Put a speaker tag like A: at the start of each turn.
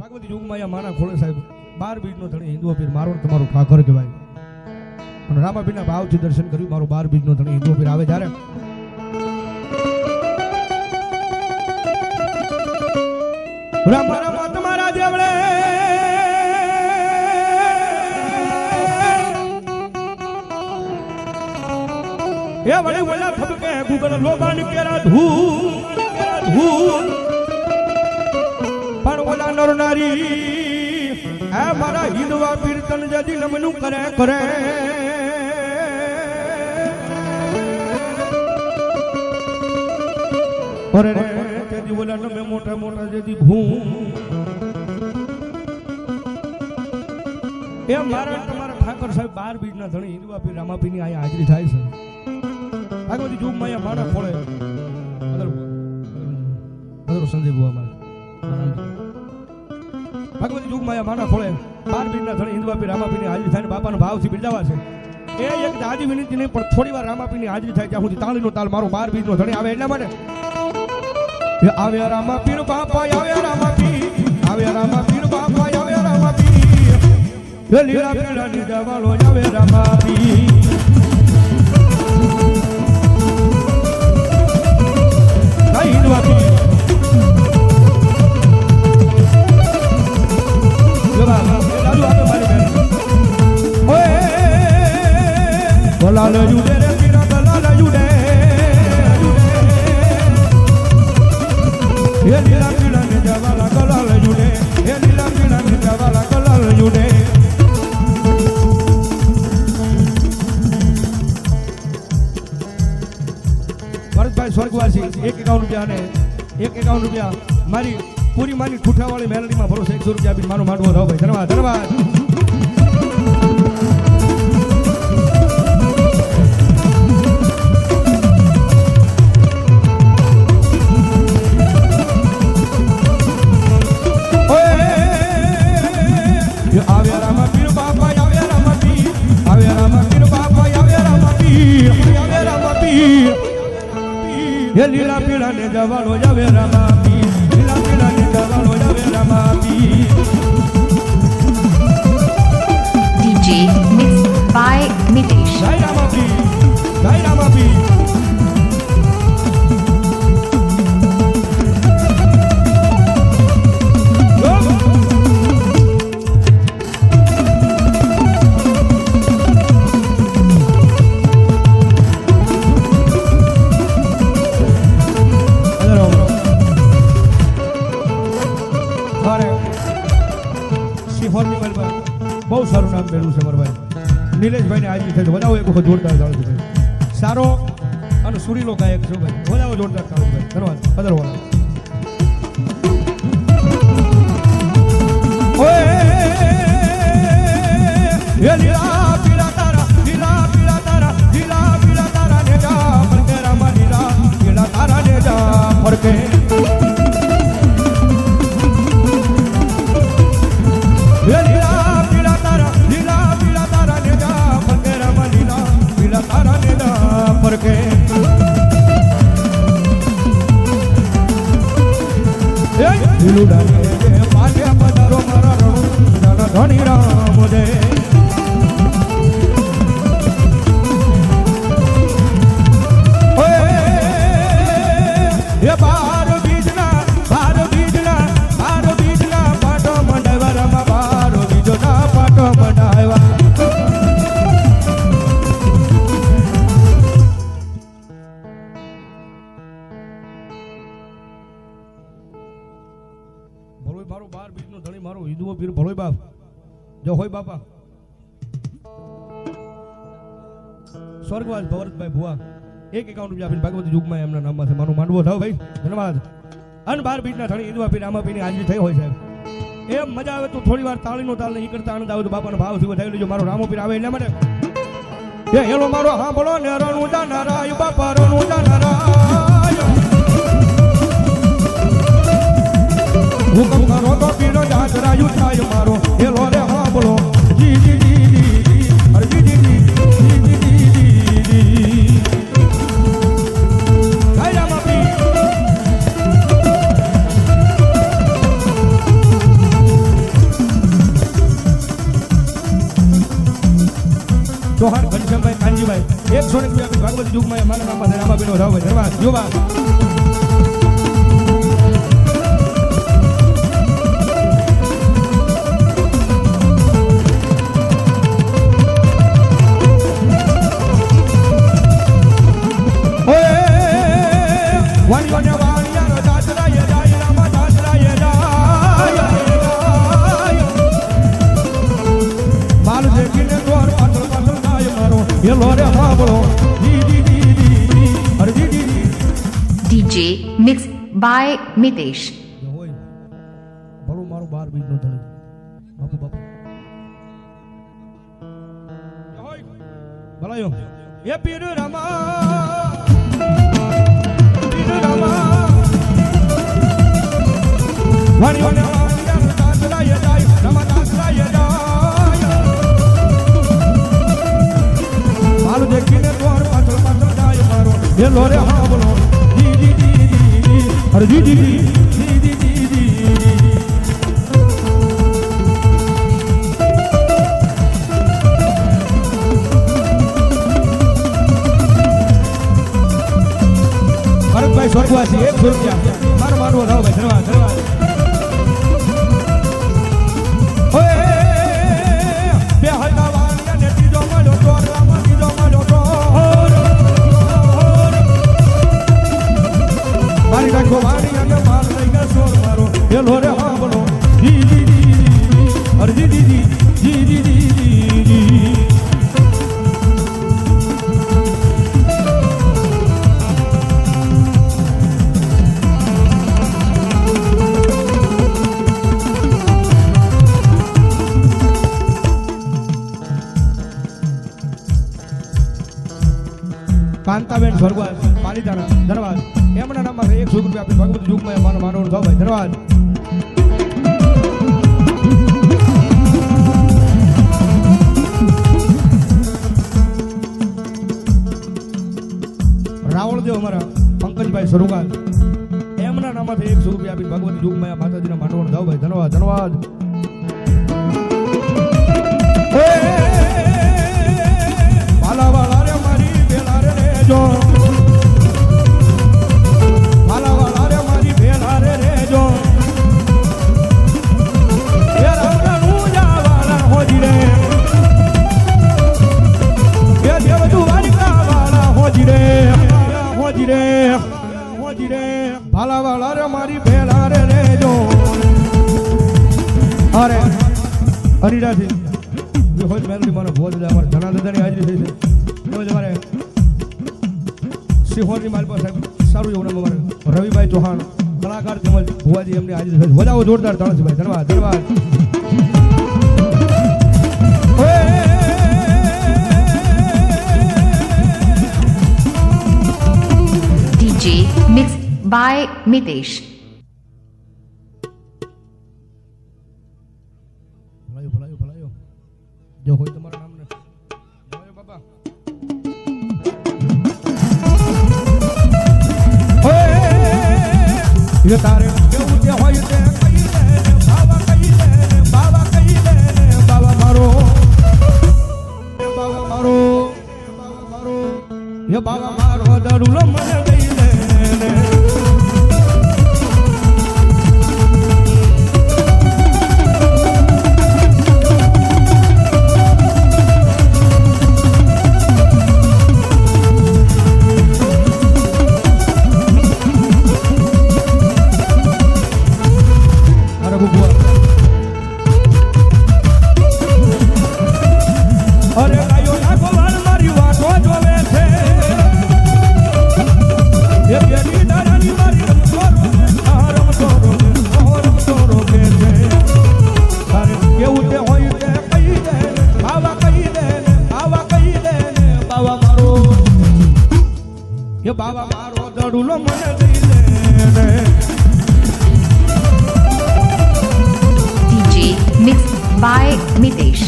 A: ભાગવતી યુગમાં આ માના ખોળે સાહેબ 12 બીજનો ધણી હિન્દુઓ પીર મારો તમારો ઠાકર કહેવાય. અને રામાપીરના ભાવથી દર્શન કર્યું. મારો 12 બીજનો ધણી હિન્દુઓ પીર આવે જ્યારે રામ રામ તમારા દેવળે એ વળી ઓલા ખબકે ગુગલ લોબાન કેરા ધૂ પણ ઓલા નર નારી એ મારા હિંદવા પીર તન જદી નમનું કરે અરે રે તેદી ઓલા નમે મોટા મોટા જેદી ભૂ એ મારા તમારા ઠાકર સાહેબ 12 બીજના ધણી હિંદવા પીર રામાપીરની અહીંયા હાજરી થાય છે. ભાગવતી યુગમાં અહીંયા માના ખોળે સંજય બુઆ મારે ભાગવતી યુગમાં અહીંયા માના ખોળે 12 બીજના ધણી હિંદવા પીર રામાપીરની હાજરી થાય ને બાપાના ભાવથી બિરદાવા છે. એ એક દાદી વિનંતી નહીં પણ થોડી વાર રામાપીરની હાજરી થાય ત્યાં સુધી તાળીનો તાલ મારો 12 બીજનો ધણી આવે એટલા માટે આવે રામાપીર બાપા આવે રામાપીર આવે રામાપીર બાપા આવે રામાપીર એ લીલા પીળા લીધા વાળો આવે રામાપીર હિંદવા પીર ગલાલ જુડે રે પીરા ગલાલ જુડે હે લીલા પીળા ને જવાલા ગલાલ જુડે હે લીલા પીળા ને જવાલા ગલાલ જુડે ભરતભાઈ સ્વર્ગવાસી 51 રૂપિયા અને 51 રૂપિયા મારી પૂરી માની ઠૂઠાવાળી મેલડીમાં ભરોસે 100 રૂપિયા આપીને માનો માંડવો રહો ભાઈ. ધન્યવાદ ધન્યવાદ. લીલા પીળા ને જવાલો જાવે રામાપી લીલા પીળા ને જવાલો જાવે રામાપી
B: DJ mixed by Mitesh.
A: જય રામાપી જય રામાપી બહુ સારું નામ મેળવ્યું છે મારા ભાઈ નિલેશભાઈ ને હાજરી થઈ વધાવો એક વખત જોરદાર ચાલુ છે. સારો અને સુરીલો ગાયક છે ભાઈ વધાવો જોરદાર ચાલુ ભાઈ. ધન્યવાદ પદરવાળા. લીલા પીળા તારા લીલા પીળા તારા લીલા પીળા તારા ને જા ફરકે રામા લીલા પીળા તારા ને જા ફરકે porque લૂડા કે પાલે પધારો મારા રણ ધણી રામ દે એ બાર બીજના પાટો મંડાવ્યા રામા બાર બીજના પાટો મંડાવ્યા મારો 12 બીજનો ધણી મારો હિંદુઓ પીર ભલોય બાપ જો હોય બાપા. સ્વર્ગવાસ ભરતભાઈ ભુવા 51 રૂપિયા આપીને ભાગવતી યુગમાં એમના નામમાં માનો માંડવો થાવ ભાઈ. ધન્યવાદ. અને 12 બીજના ધણી હિંદુઓ પીર રામાપીરની હાજરી થઈ હોય સાહેબ. એમ મજા આવે તો થોડી વાર તાળીનો તાલ નહીં કરતા આનંદ આવે તો બાપાના ભાવથી વધાવી લેજો. મારો રામો પીર આવે એટલા માટે એ હેલો મારો હા બોલો ને રણું જાનારાય બાપા રણું જાનારાય હુકમ કરો તો પીનો જાજરાયું થાય મારો હેલો રે હા બોલો જી જી જી જી અરે જી જી જી જી જી જી જય રામાપીર 100 રૂપિયા ભાગવત યુગમાં મારા નામમાં રામાબીનો રાવ ભાઈ ધન્યવાદ યુવા
B: DJ mixed by Mitesh.
A: ભલો મારું 12 બીજ નો ધણી બાપુ બાપુ ભલાયો એ પીર રામા વાણી વાણી દાસરાય જાય રામા દાસરાય જાય માલ દેખીને તોર પાછળ પાછળ જાય મારો એ લોરે હા બોલો જી જી જી અરે જી જી જી જી જી જી ભરતભાઈ સ્વર્ગવાસી 100 રૂપિયા મારો મારવો રાવ ભાઈ ધન્યવાદ ધન્યવાદ ઓય બે હલકા વાળિયા ને ત્રીજો મળ્યો તો રામ ત્રીજો મળ્યો તો મારી રાખો વાળિયા ને માર લઈ ગયા સોર મારો એ લોરે હા બોલો જી જી જી અરે જી જી જી જી જી જી કાંતાબેન સ્વર્ગવાસ પાલીતાણા ધન્યવાદ એમના નામમાં 100 રૂપિયા આપી ભગવત યુગમાં મારો મારો થાવ ભાઈ ધન્યવાદ રાવળદેવ અમારા પંકજભાઈ સ્વર્ગવાસ એમના નામમાંથી 100 રૂપિયા આપી ભગવત યુગમાં માતાજીના માનવનો થાવ ભાઈ ધન્યવાદ ધન્યવાદ વાલા વાલા રે મારી બેલા રે રેજો વાલા વાલા રે મારી બેલા રે રેજો એ રામનું જાવાલા હોજી રે એ દેવ દુવારિકા વાલા હોજી રે હોજી રે હોજી રે વાલા વાલા રે મારી બેલા રે રેજો અરે હરિરાજી હોય મેલડી મારો ભોજ અમારે ઘણા દાદાની હાજરી થઈ છે એમ અમારે સિંહોરની માલપા સાહેબ સારું એવું નામ અમારે રવિભાઈ ચૌહાણ કલાકાર તેમજ ભુવાજી એમની હાજરી થઈ વધાવો જોરદાર તાળા છે ભાઈ ધન્યવાદ ધન્યવાદ
B: DJ mixed by Mitesh.
A: ભલાયો ભલાયો ભલાયો જો હોય તમારા નામને ભલાયો બાબા ઓય એ તારે કેવું તે હોય તે કહી દે બાબા કહી દે બાબા કહી દે બાબા મારો બાબા મારો બાબા મારો એ બાબા મારો દરુલો મને ગઈ દે અરે ગાયો લાગો વાળ મારી વાતો જોવે છે એ બેની દાદાની મારી રમતો રોકે છે તારે કેવું તે હોય તે કહી દે બાવા કહી દે બાવા કહી દે બાવા મારો એ બાવા મારો દડુલો મને દઈ દે
B: DJ mixed by Mitesh.